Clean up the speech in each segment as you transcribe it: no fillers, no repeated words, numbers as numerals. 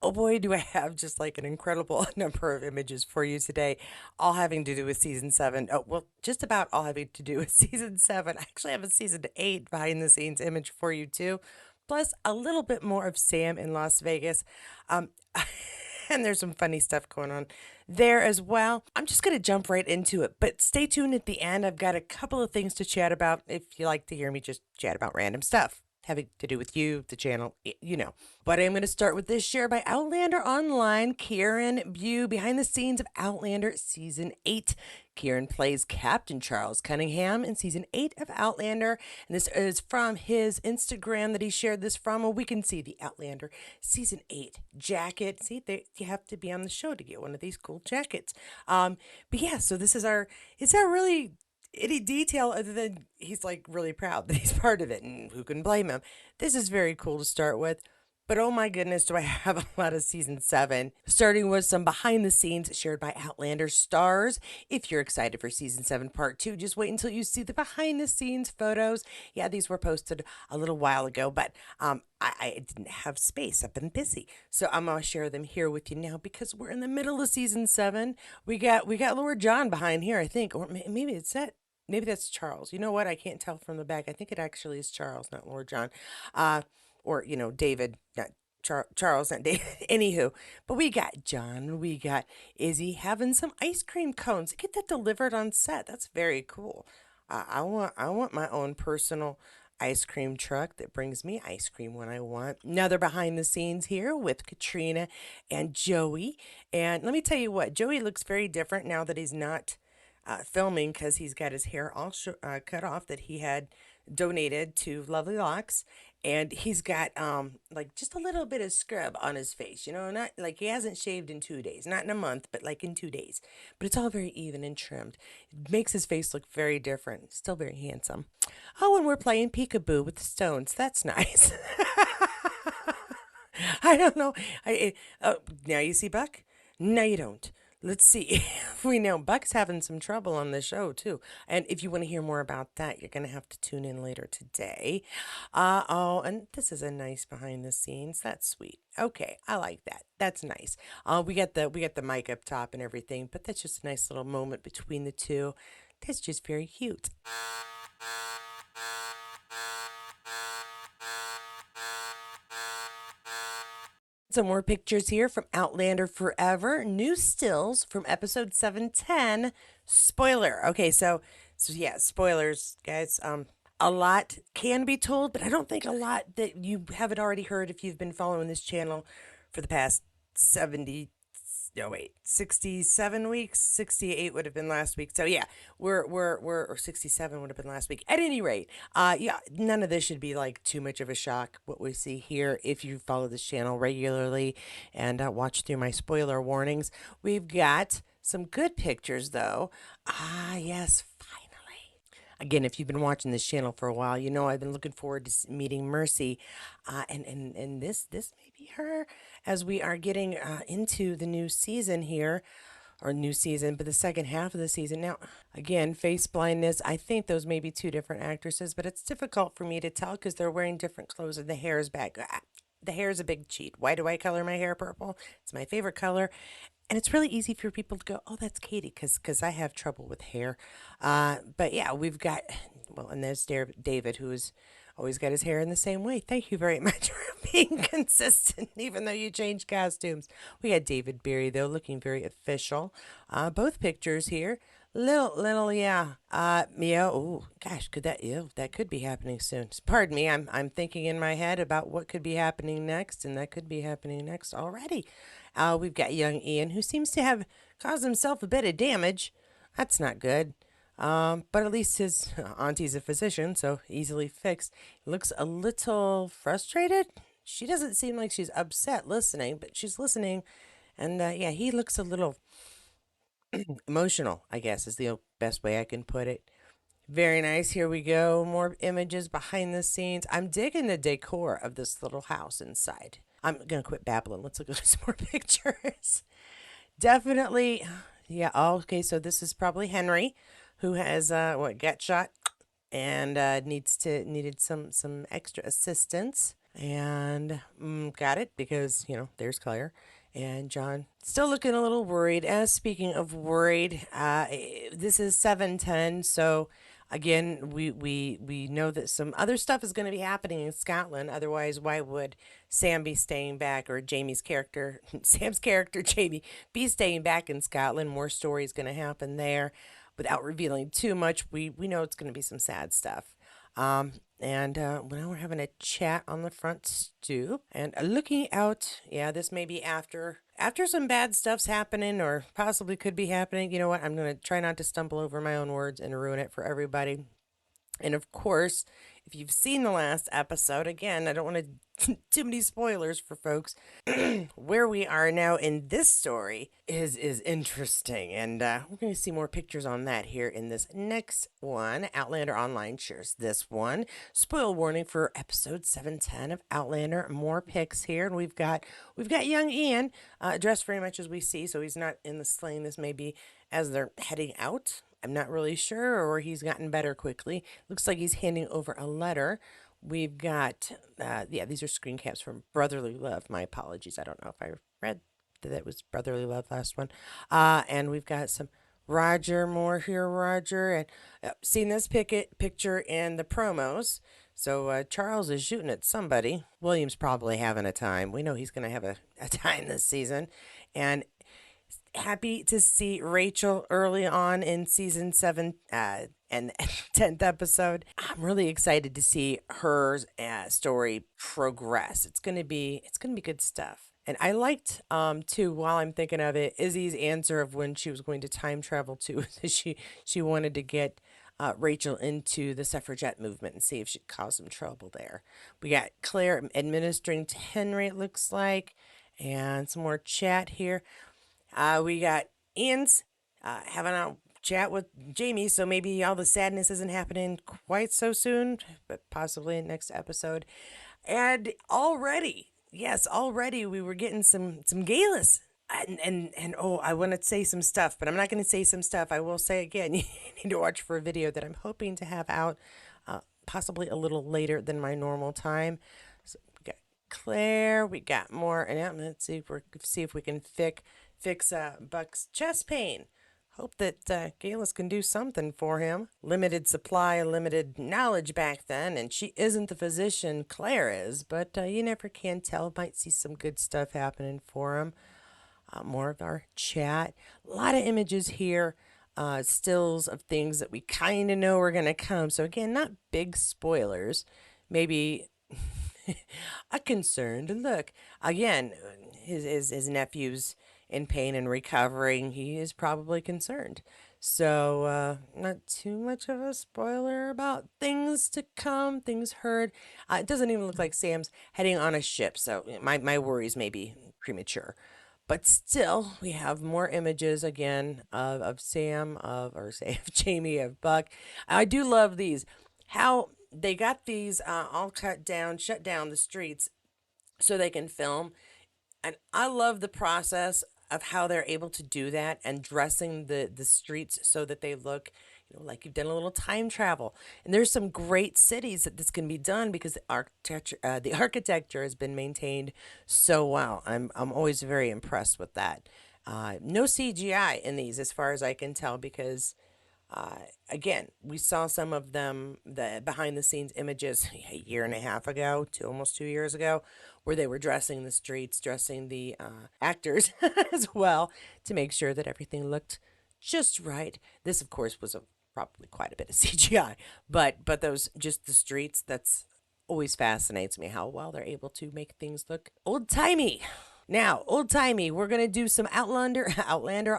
Oh boy, do I have just like an incredible number of images for you today, all having to do with season seven. Oh, well, just about all having to do with season seven. I actually have a season eight behind the scenes image for you too, plus a little bit more of Sam in Las Vegas. Um, and there's some funny stuff going on there as well. I'm just going to jump right into it, but stay tuned at the end. I've got a couple of things to chat about if you like to hear me just chat about random stuff having to do with you, the channel, you know. But I'm going to start with this share by Outlander Online. Kieran Bew, behind the scenes of Outlander Season 8. Kieran plays Captain Charles Cunningham in Season 8 of Outlander. And this is from his Instagram that he shared this from. Well, we can see the Outlander Season 8 jacket. See, you have to be on the show to get one of these cool jackets. But yeah, so this is it's our really any detail other than he's like really proud that he's part of it, and who can blame him? This is very cool to start with. But oh my goodness, do I have a lot of season seven. Starting with some behind the scenes shared by Outlander stars. If you're excited for season seven part two, just wait until you see the behind the scenes photos. Yeah, these were posted a little while ago, but I didn't have space. I've been busy. So I'm gonna share them here with you now because we're in the middle of season seven. We got Lord John behind here, I think. Or maybe it's that. Maybe that's Charles. You know what? I can't tell from the back. I think it actually is Charles, not Lord John. Or David, not Charles, not David. Anywho, but we got John, we got Izzy having some ice cream cones. Get that delivered on set. That's very cool. I want my own personal ice cream truck that brings me ice cream when I want. Another behind the scenes here with Katrina and Joey. And let me tell you what, Joey looks very different now that he's not filming because he's got his hair all cut off that he had donated to Lovely Locks, and he's got like just a little bit of scrub on his face. Not like he hasn't shaved in 2 days, not in a month, but like in 2 days. But it's all very even and trimmed. It makes his face look very different. Still very handsome. Oh, and we're playing peekaboo with the stones. That's nice. I don't know. Now you see Buck? No, you don't. Let's see. We know Buck's having some trouble on the show too. And if you want to hear more about that, you're gonna have to tune in later today. Oh, and this is a nice behind the scenes. That's sweet. Okay, I like that. That's nice. We got the mic up top and everything, but that's just a nice little moment between the two. That's just very cute. Some more pictures here from Outlander Forever. New stills from episode 710. Spoiler. Okay, so yeah, spoilers, guys. A lot can be told, but I don't think a lot that you haven't already heard if you've been following this channel for the past 70 no wait 67 weeks. 68 would have been last week, so yeah, we're or 67 would have been last week. At any rate, yeah, none of this should be like too much of a shock what we see here if you follow this channel regularly and watch through my spoiler warnings. We've got some good pictures though. Yes, finally. Again, if you've been watching this channel for a while, you know I've been looking forward to meeting Mercy, and this may be her as we are getting into the new season here, or new season, but the second half of the season. Now, again, face blindness. I think those may be two different actresses, but it's difficult for me to tell because they're wearing different clothes and the hair is back. The hair is a big cheat. Why do I color my hair purple? It's my favorite color. And it's really easy for people to go, oh, that's Katie, because I have trouble with hair. But yeah, we've got, well, and there's David, who's always got his hair in the same way. Thank you very much for being consistent, even though you change costumes. We had David Berry, though, looking very official. Both pictures here. Little, yeah. Yeah. Oh, gosh, that could be happening soon. Pardon me. I'm thinking in my head about what could be happening next, and that could be happening next already. We've got young Ian, who seems to have caused himself a bit of damage. That's not good. But at least his auntie's a physician, so easily fixed. He looks a little frustrated. She doesn't seem like she's upset listening, but she's listening. And yeah, he looks a little emotional, I guess, is the best way I can put it. Very nice. Here we go. More images behind the scenes. I'm digging the decor of this little house inside. I'm going to quit babbling. Let's look at some more pictures. Definitely. Yeah. Oh, okay. So this is probably Henry, who has got shot and needed some extra assistance. And got it because, there's Claire. And John still looking a little worried. As speaking of worried, this is 7:10, so again, we know that some other stuff is going to be happening in Scotland. Otherwise, why would Sam be staying back, or Jamie's character, Sam's character, Jamie, be staying back in Scotland? More stories going to happen there. Without revealing too much, we know it's going to be some sad stuff. And now we're having a chat on the front stoop and looking out. Yeah, this may be after some bad stuff's happening, or possibly could be happening. You know what? I'm gonna try not to stumble over my own words and ruin it for everybody. And of course, if you've seen the last episode, again, I don't want to too many spoilers for folks. Where we are now in this story is interesting, and we're going to see more pictures on that here in this next one. Outlander Online shares this one. Spoil warning for episode 710 of Outlander. More pics here, and we've got young Ian dressed very much as we see, so he's not in the sling. This may be as they're heading out. I'm not really sure, or he's gotten better quickly. Looks like he's handing over a letter. We've got, yeah, these are screen caps from Brotherly Love. My apologies. I don't know if I read that it was Brotherly Love last one. And we've got some Roger Moore here, Roger. And seen this picture in the promos. So Charles is shooting at somebody. William's probably having a time. We know he's going to have a time this season. And happy to see Rachel early on in season 7 and 10th episode. I'm really excited to see her story progress. It's gonna be good stuff. And I liked too, while I'm thinking of it, Izzy's answer of when she was going to time travel to she wanted to get Rachel into the suffragette movement and see if she'd cause some trouble there. We got Claire administering to Henry, it looks like, and some more chat here. We got Ian's having a chat with Jamie, so maybe all the sadness isn't happening quite so soon, but possibly next episode. And already, yes, already we were getting some galas. And oh, I want to say some stuff, but I'm not going to say some stuff. I will say again, you need to watch for a video that I'm hoping to have out possibly a little later than my normal time. So we got Claire, we got more, and yeah, let's see if we can fix Buck's chest pain. Hope that Galus can do something for him. Limited supply, limited knowledge back then, and she isn't the physician Claire is, but you never can tell. Might see some good stuff happening for him. More of our chat. A lot of images here. Stills of things that we kind of know are going to come. So again, not big spoilers. Maybe a concerned look. Again, his nephew's in pain and recovering. He is probably concerned. So, not too much of a spoiler about things to come, things heard. It doesn't even look like Sam's heading on a ship, so my worries may be premature. But still, we have more images again of Sam, or say of Jamie, of Buck. I do love these. How they got these all cut down, shut down the streets so they can film. And I love the process of how they're able to do that and dressing the streets so that they look, like you've done a little time travel. And there's some great cities that this can be done because the architecture has been maintained so well. I'm always very impressed with that. No CGI in these, as far as I can tell, because again, we saw some of them, the behind the scenes images, a year and a half ago to almost 2 years ago, where they were dressing the streets, dressing the actors as well, to make sure that everything looked just right. This, of course, was probably quite a bit of CGI, but those, just the streets, that's always fascinates me, how well they're able to make things look old timey. Now, old timey, we're gonna do some Outlander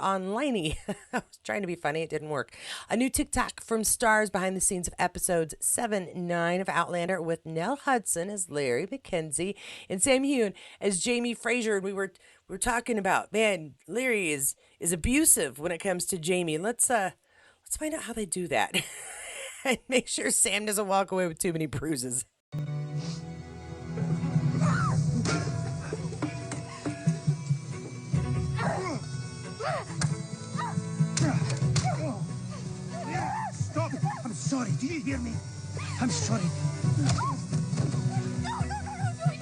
online. I was trying to be funny, it didn't work. A new TikTok from stars behind the scenes of episodes 7, 9 of Outlander, with Nell Hudson as Larry McKenzie and Sam Heughan as Jamie Fraser. And we were talking about, man, Larry is abusive when it comes to Jamie. Let's find out how they do that, and make sure Sam doesn't walk away with too many bruises. Stop! I'm sorry. Do you hear me? I'm sorry. No, no, no, no, no,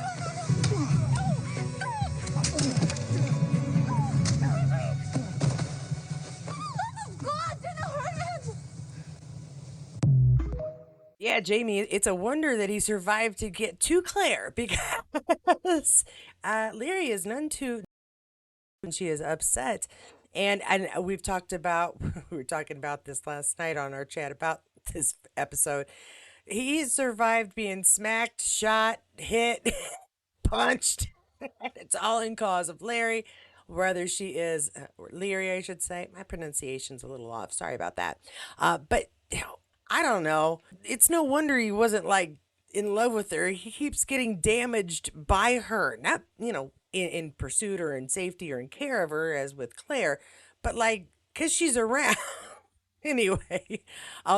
Yeah, Jamie, it's a wonder that he survived to get to Claire because Leary is none too when she is upset. And we've talked about we were talking about this last night on our chat about this episode. He survived being smacked, shot, hit, punched. It's all in cause of Larry, whether she is or Leary, I should say. My pronunciation's a little off. Sorry about that. But I don't know. It's no wonder he wasn't like in love with her. He keeps getting damaged by her, not in pursuit or in safety or in care of her as with Claire, but like because she's around. Anyway,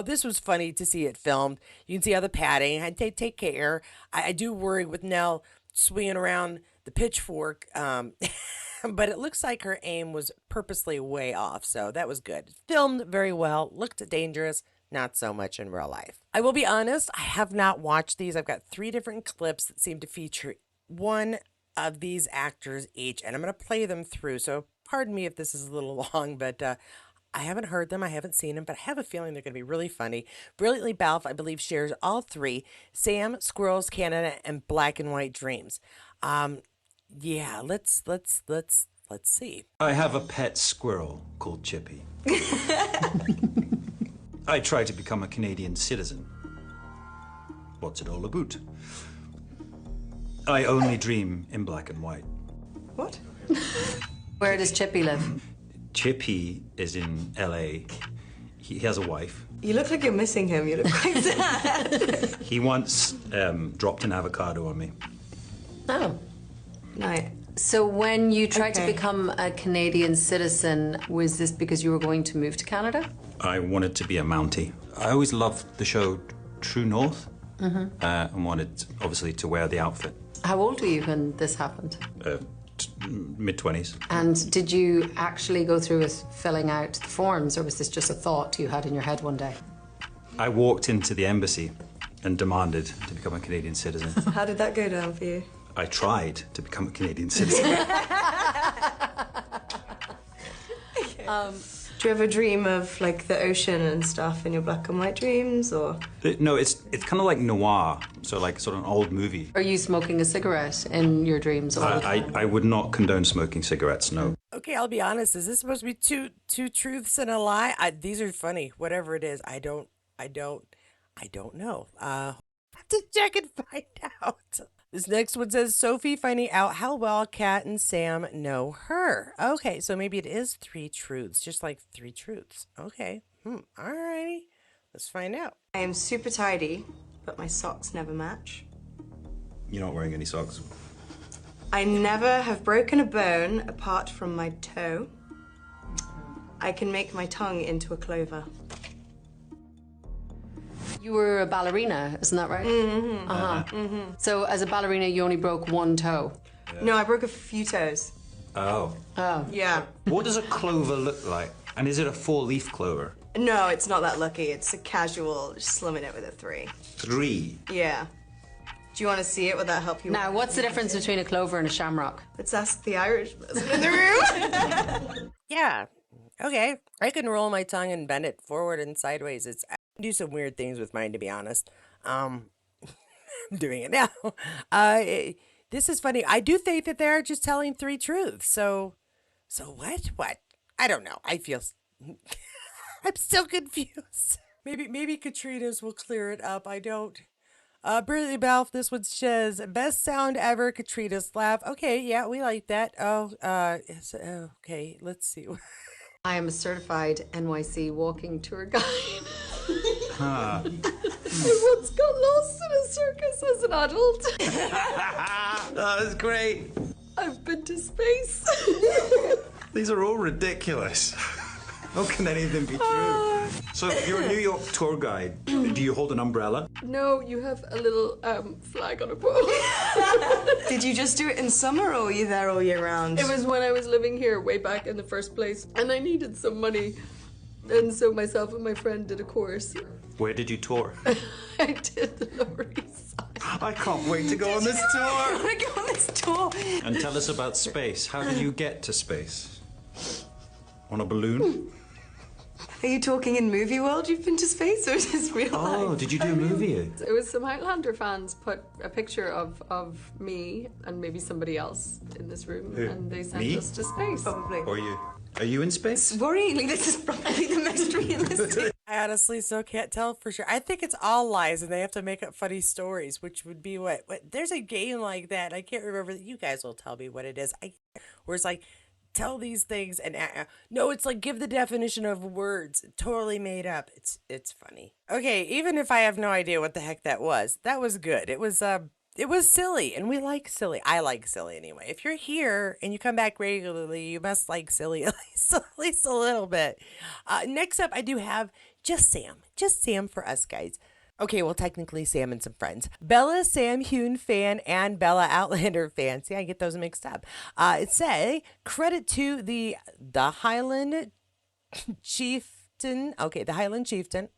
this was funny to see it filmed. You can see how the padding. I take care. I do worry with Nell swinging around the pitchfork, but it looks like her aim was purposely way off, so that was good. Filmed very well. Looked dangerous. Not so much in real life. I will be honest. I have not watched these. I've got 3 different clips that seem to feature one of these actors each, and I'm going to play them through. So pardon me if this is a little long, but I haven't heard them, I haven't seen them, but I have a feeling they're going to be really funny. Brilliantly Balf, I believe, shares all 3: Sam, Squirrels, Canada, and Black and White Dreams. Yeah, let's see. I have a pet squirrel called Chippy. I try to become a Canadian citizen. What's it all about? I only dream in black and white. What? Where does Chippy live? Chippy is in LA. He has a wife. You look like you're missing him. You look quite sad. He once dropped an avocado on me. Oh. No. So when you tried to Okay. become a Canadian citizen, was this because you were going to move to Canada? I wanted to be a Mountie. I always loved the show True North and wanted, obviously, to wear the outfit. How old were you when this happened? Mid-20s. And did you actually go through with filling out the forms, or was this just a thought you had in your head one day? I walked into the embassy and demanded to become a Canadian citizen. How did that go down for you? I tried to become a Canadian citizen. Do you ever dream of like the ocean and stuff in your black and white dreams, or? No, it's kind of like noir, so like sort of an old movie. Are you smoking a cigarette in your dreams all the time? I would not condone smoking cigarettes, no. Okay, I'll be honest. Is this supposed to be two truths and a lie? These are funny. Whatever it is, I don't know. Have to check and find out. This next one says Sophie finding out how well Kat and Sam know her. Okay, so maybe it is 3 truths, just like 3 truths. Okay, alrighty. Let's find out. I am super tidy, but my socks never match. You're not wearing any socks? I never have broken a bone apart from my toe. I can make my tongue into a clover. You were a ballerina, isn't that right? Mm-hmm. So as a ballerina, you only broke 1 toe? No, I broke a few toes. Oh. Oh. Yeah. What does a clover look like? And is it a 4-leaf clover? No, it's not that lucky. It's a casual, just slumming it with a 3. 3. Yeah. Do you want to see it? Would that help you? Now, what's the difference between a clover and a shamrock? Let's ask the Irish person in the room. Yeah. Okay. I can roll my tongue and bend it forward and sideways. I do some weird things with mine, to be honest. I'm doing it now. This is funny. I do think that they're just telling 3 truths. So what? What? I don't know. I feel I'm still confused. Maybe Katrina's will clear it up. I don't. Brilliantly Balf, this one says, best sound ever, Katrina's laugh. Okay, yeah, we like that. Okay, let's see. I am a certified NYC walking tour guide. I once got lost in a circus as an adult. That was great. I've been to space. These are all ridiculous. How can any of them be true? So you're a New York tour guide. Do you hold an umbrella? No, you have a little flag on a pole. Did you just do it in summer, or were you there all year round? It was when I was living here way back in the first place, and I needed some money. And so myself and my friend did a course. Where did you tour? I did the Lower East Side. I can't wait to go on this tour. I want to go on this tour. And tell us about space. How did you get to space? On a balloon? Are you talking in movie world? You've been to space, or is this real Oh, life? did you do a movie? It was some Outlander fans put a picture of me and maybe somebody else in this room, Who? and they sent Me? us to space. Probably. Or you? Are you in space? Worryingly, this is probably the most realistic. I honestly still can't tell for sure. I think it's all lies and they have to make up funny stories, which would be what there's a game like that. I can't remember. You guys will tell me what it is. Where it's like, tell these things and no, it's like give the definition of words. Totally made up. It's funny. Okay, even if I have no idea what the heck that was good. It was silly, and we like silly. I like silly anyway. If you're here and you come back regularly, you must like silly at least a little bit. Next up, I do have just Sam for us guys. Okay, well, technically Sam and some friends. Bella Sam Hyun fan and Bella Outlander fan. See, I get those mixed up. It say credit to the Highland Chieftain. Okay, the Highland Chieftain.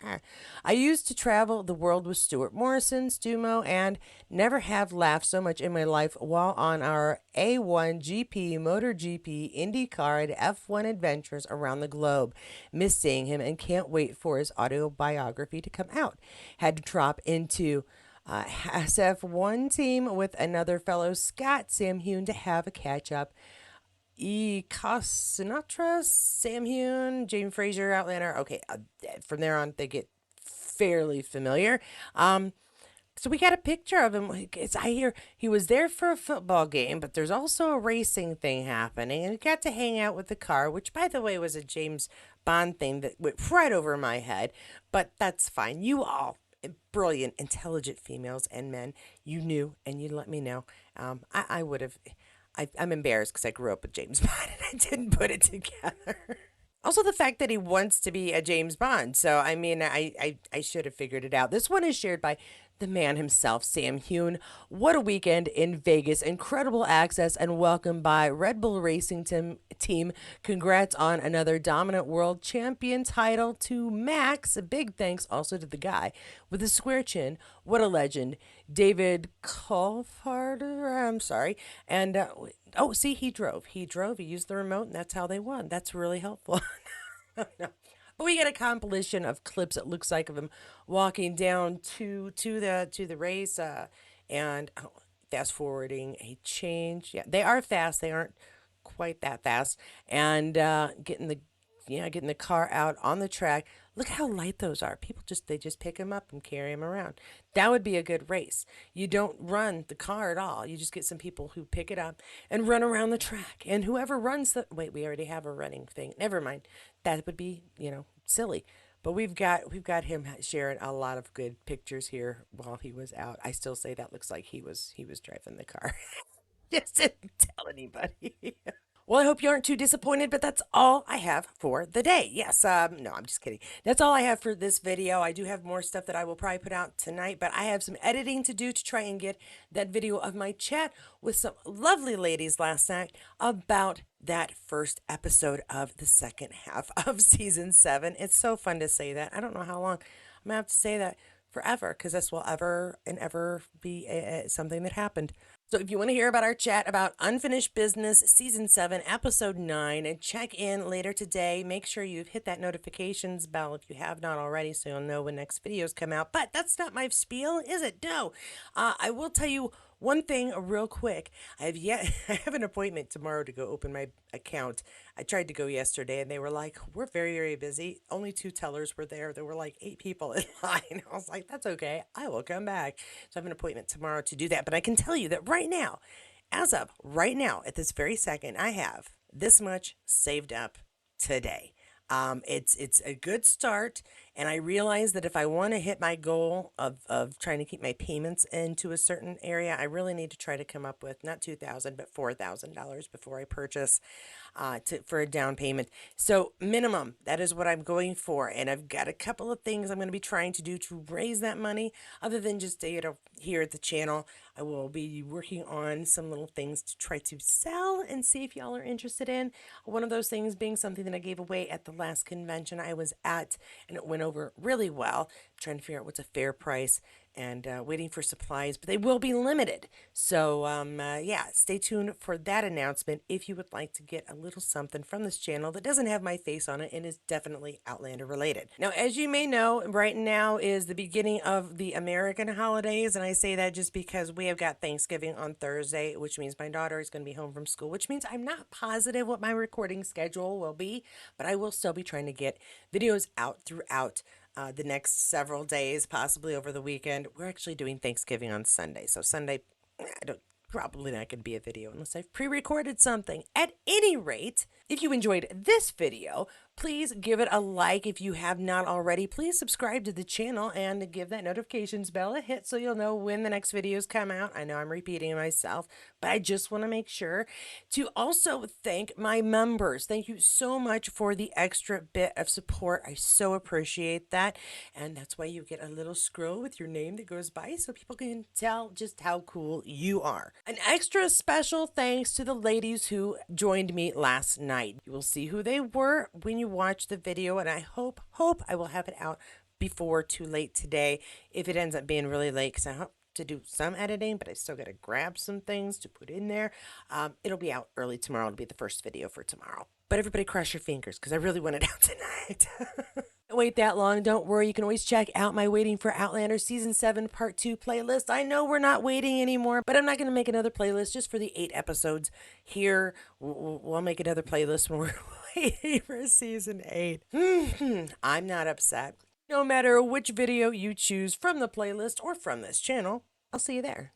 I used to travel the world with Stuart Morrison, Stumo, and never have laughed so much in my life while on our A1 GP, MotoGP, IndyCar, and F1 adventures around the globe. Miss seeing him and can't wait for his autobiography to come out. Had to drop into SF1 team with another fellow Scott, Sam Hyun, to have a catch up. Sinatra, Sam Hyun, Jamie Fraser, Outlander. Okay, from there on, they get fairly familiar. So we got a picture of him. I hear he was there for a football game, but there's also a racing thing happening, and we got to hang out with the car, which, by the way, was a James Bond thing that went right over my head. But that's fine. You all, brilliant, intelligent females and men, you knew, and you let me know. I would have. I'm embarrassed because I grew up with James Bond and I didn't put it together. Also, the fact that he wants to be a James Bond. So, I mean, I should have figured it out. This one is shared by the man himself, Sam Hyun. What a weekend in Vegas. Incredible access and welcome by Red Bull Racing team. Congrats on another dominant world champion title to Max. A big thanks also to the guy with the square chin. What a legend. David Coulthard, I'm sorry. And, oh, see, he drove. He used the remote, and that's how they won. That's really helpful. No. But we get a compilation of clips. It looks like of him walking down to the race, and fast forwarding a change. Yeah, they are fast. They aren't quite that fast, and getting the car out on the track. Look how light those are. They just pick them up and carry them around. That would be a good race. You don't run the car at all. You just get some people who pick it up and run around the track. And whoever runs we already have a running thing. Never mind. That would be, silly. But we've got him sharing a lot of good pictures here while he was out. I still say that looks like he was driving the car. Just didn't tell anybody. Well, I hope you aren't too disappointed, but that's all I have for the day. Yes, no, I'm just kidding. That's all I have for this video. I do have more stuff that I will probably put out tonight, but I have some editing to do to try and get that video of my chat with some lovely ladies last night about that first episode of the second half of season 7. It's so fun to say that. I don't know how long I'm going to have to say that forever, because this will ever and ever be something that happened. So if you want to hear about our chat about Unfinished Business Season 7, Episode 9, and check in later today, make sure you've hit that notifications bell if you have not already so you'll know when next videos come out. But that's not my spiel, is it? No. I will tell you one thing real quick. I have an appointment tomorrow to go open my account. I tried to go yesterday and they were like, we're very, very busy. Only 2 tellers were there. There were like 8 people in line. I was like, that's okay. I will come back. So I have an appointment tomorrow to do that. But I can tell you that right now, as of right now, at this very second, I have this much saved up today. It's a good start, and I realize that if I want to hit my goal of trying to keep my payments into a certain area, I really need to try to come up with not $2,000 but $4,000 before I purchase for a down payment. So minimum, that is what I'm going for, and I've got a couple of things I'm going to be trying to do to raise that money. Other than just here at the channel, I will be working on some little things to try to sell and see if y'all are interested in. One of those things being something that I gave away at the last convention I was at, and it went over really well. I'm trying to figure out what's a fair price and waiting for supplies, but they will be limited. So, yeah, stay tuned for that announcement if you would like to get a little something from this channel that doesn't have my face on it and is definitely Outlander related. Now, as you may know, right now is the beginning of the American holidays, and I say that just because we have got Thanksgiving on Thursday, which means my daughter is going to be home from school, which means I'm not positive what my recording schedule will be, but I will still be trying to get videos out throughout the next several days, possibly over the weekend. We're actually doing Thanksgiving on Sunday. So Sunday, I don't probably not going to be a video unless I've pre-recorded something. At any rate, if you enjoyed this video, please give it a like. If you have not already, please subscribe to the channel and give that notifications bell a hit so you'll know when the next videos come out. I know I'm repeating myself, but I just want to make sure to also thank my members. Thank you so much for the extra bit of support. I so appreciate that. And that's why you get a little scroll with your name that goes by so people can tell just how cool you are. An extra special thanks to the ladies who joined me last night. You will see who they were when you watch the video, and I hope I will have it out before too late today. If it ends up being really late, because I hope to do some editing, but I still got to grab some things to put in there. It'll be out early tomorrow. It'll be the first video for tomorrow. But everybody cross your fingers because I really want it out tonight. Don't wait that long. Don't worry. You can always check out my Waiting for Outlander Season 7 Part 2 playlist. I know we're not waiting anymore, but I'm not going to make another playlist just for the 8 episodes here. We'll make another playlist when we're waiting for Season 8. I'm not upset. No matter which video you choose from the playlist or from this channel, I'll see you there.